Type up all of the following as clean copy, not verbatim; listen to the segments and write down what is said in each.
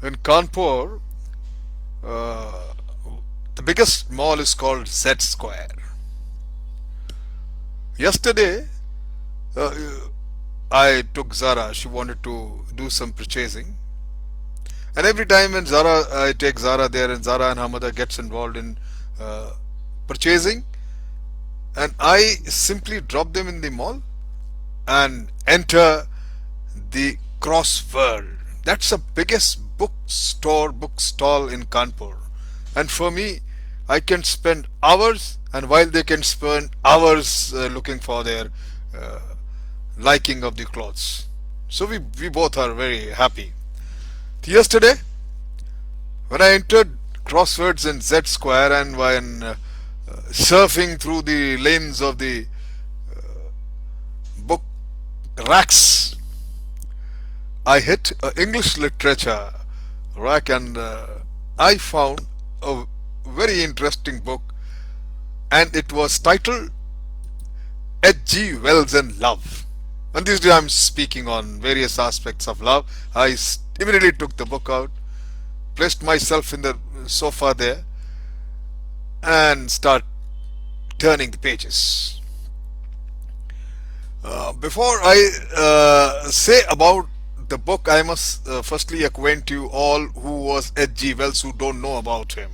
In Kanpur, uh, the biggest mall is called Z Square. Yesterday, uh, I took Zara. She wanted to do some purchasing, and every time when I take Zara there, and Zara and her mother gets involved in uh, purchasing, and I simply drop them in the mall and enter the Crossword. That's the biggest book stall in Kanpur. And for me, I can spend hours, and while they can spend hours looking for their uh, liking of the clothes. So we both are very happy. Yesterday, when I entered Crosswords in Z Square and when surfing through the lanes of the book racks, I hit English literature rack, and I found a very interesting book, and it was titled H.G. Wells and Love. And this day I'm speaking on various aspects of love. I immediately took the book out, placed myself in the sofa there, and start turning the pages. Before I say about the book, I must firstly acquaint you all who was H.G. Wells, who don't know about him.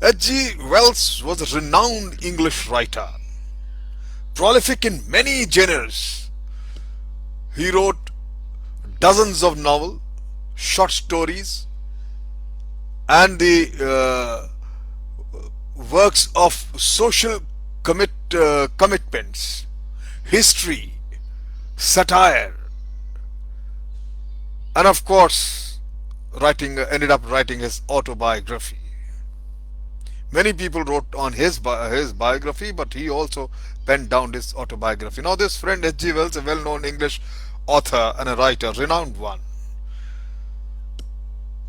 H.G. Wells was a renowned English writer, prolific in many genres. He wrote dozens of novels, short stories, and the works of social commitments, history, satire, and of course, ended up writing his autobiography. Many people wrote on his biography, but he also penned down his autobiography. Now, this friend H.G. Wells, a well-known English author and a writer, renowned one.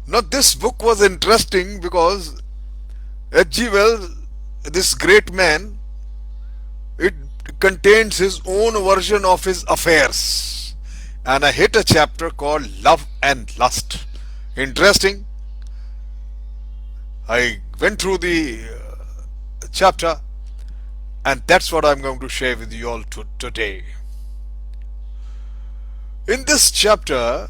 Now, this book was interesting because H.G. Wells, this great man, it contains his own version of his affairs. And I hit a chapter called Love and Lust. Interesting. I went through the chapter, and that's what I'm going to share with you all today. In this chapter,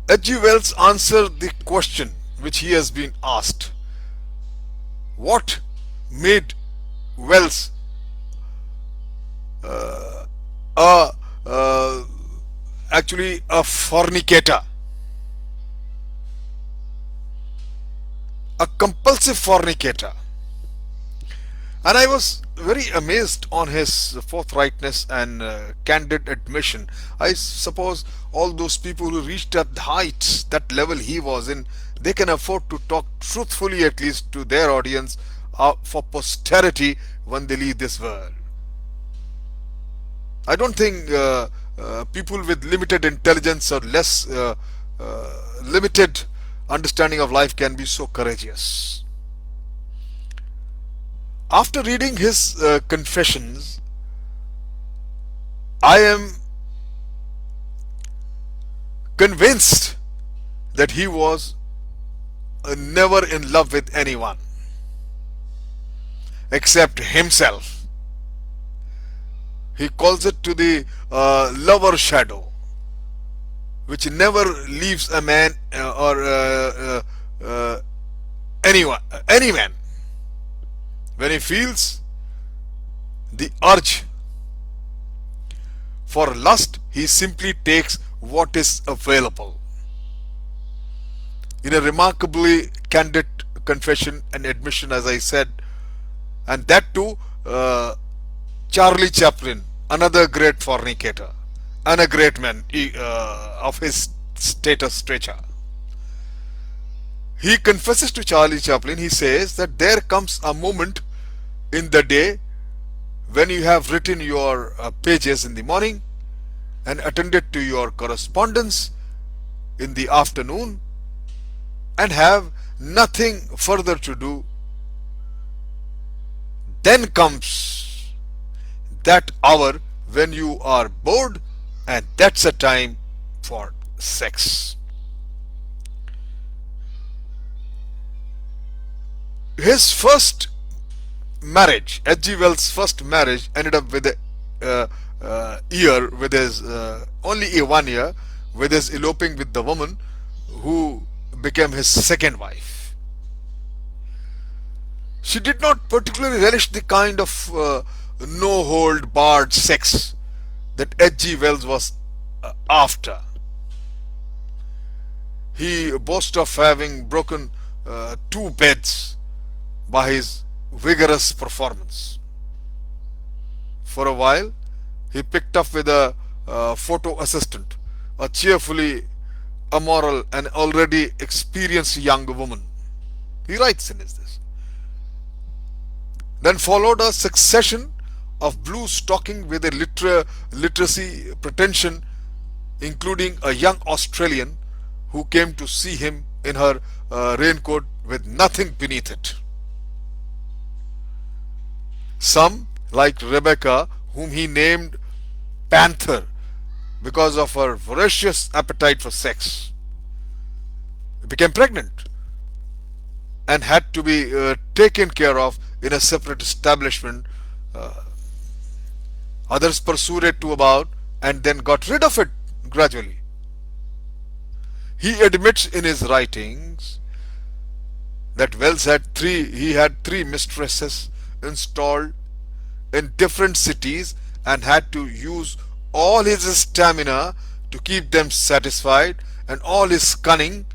H.G. Wells answered the question which he has been asked. What made Wells a actually a fornicator, a compulsive fornicator? And I was very amazed on his forthrightness and candid admission. I suppose all those people who reached that heights, that level he was in, they can afford to talk truthfully, at least to their audience, for posterity when they leave this world. I don't think people with limited intelligence or less limited understanding of life can be so courageous. After reading his confessions, I am convinced that he was never in love with anyone except himself. He calls it to the lover shadow, which never leaves a man or any man. When he feels the urge for lust, he simply takes what is available. In a remarkably candid confession and admission, as I said, and that too, Charlie Chaplin, another great fornicator and a great man of his stature. He confesses to Charlie Chaplin, he says that there comes a moment in the day when you have written your pages in the morning and attended to your correspondence in the afternoon and have nothing further to do. Then comes that hour when you are bored, and that's a time for sex. His first marriage, H.G. Wells' first marriage, ended up with a year with his only 1 year with his eloping with the woman who became his second wife. She did not particularly relish the kind of no hold barred sex that H.G. Wells was after. He boasts of having broken two beds by his vigorous performance. For a while, he picked up with a photo assistant, a cheerfully immoral and already experienced young woman. He writes in this. Then followed a succession of blue stocking with a literacy pretension, including a young Australian who came to see him in her raincoat with nothing beneath it. Some, like Rebecca, whom he named Panther because of her voracious appetite for sex, became pregnant and had to be taken care of in a separate establishment. Others pursued it to about and then got rid of it gradually. He admits in his writings that Wells had three mistresses installed in different cities and had to use all his stamina to keep them satisfied and all his cunning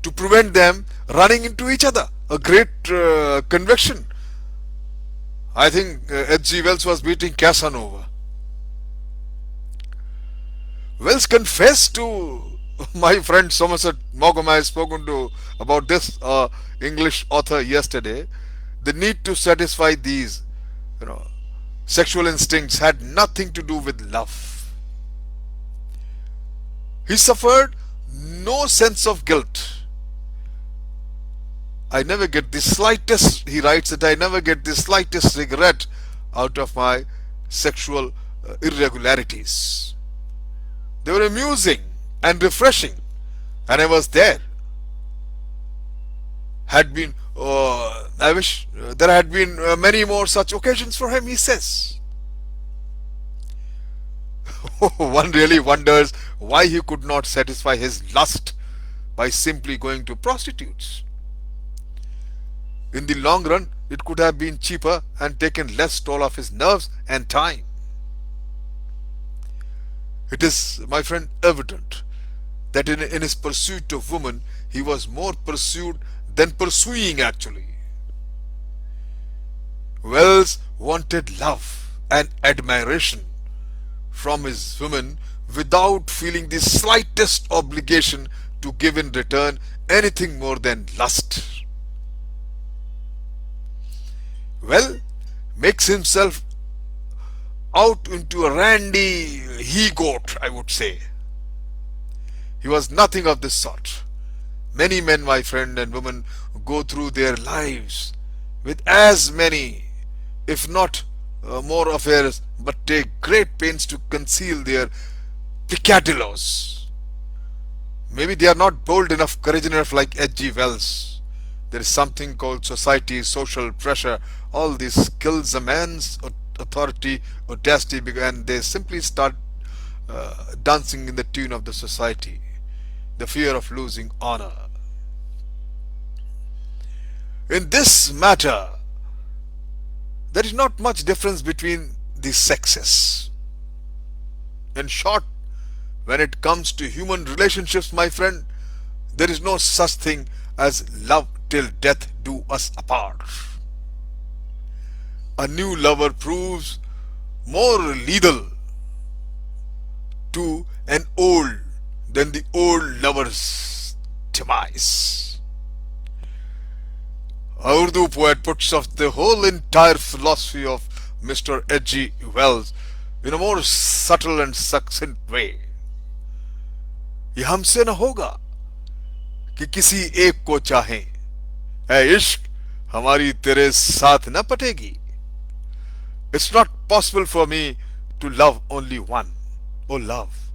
to prevent them running into each other. A great conviction. I think H.G. Wells was beating Casanova. Wells confessed to my friend Somerset Maugham, I have spoken to about this English author yesterday. The need to satisfy these, sexual instincts had nothing to do with love. He suffered no sense of guilt. I never get the slightest, he writes that I never get the slightest regret out of my sexual irregularities. They were amusing and refreshing, and I was there. I wish there had been many more such occasions for him, he says. One really wonders why he could not satisfy his lust by simply going to prostitutes. In the long run, it could have been cheaper and taken less toll of his nerves and time. It is, my friend, evident that in his pursuit of woman, he was more pursued than pursuing actually. Wells wanted love and admiration from his women without feeling the slightest obligation to give in return anything more than lust. Well, makes himself out into a randy he-goat, I would say. He was nothing of this sort. Many men, my friend, and women go through their lives with as many, if not more affairs, but take great pains to conceal their peccadillos. Maybe they are not bold enough, courage enough like H.G. Wells. There is something called society, social pressure. All this kills a man's authority, audacity, and they simply start dancing in the tune of the society. The fear of losing honor. In this matter, there is not much difference between the sexes. In short, when it comes to human relationships, my friend, there is no such thing as love till death do us apart. A new lover proves more lethal to an old than the old lover's demise. A Urdu poet puts off the whole entire philosophy of Mr. H.G. Wells in a more subtle and succinct way. ये हमसे न होगा कि किसी एक को चाहें, ऐ इश्क हमारी तेरे साथ न पटेगी. It's not possible for me to love only one. Oh love,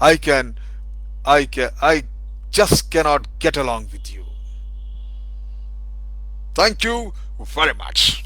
I just cannot get along with you. Thank you very much.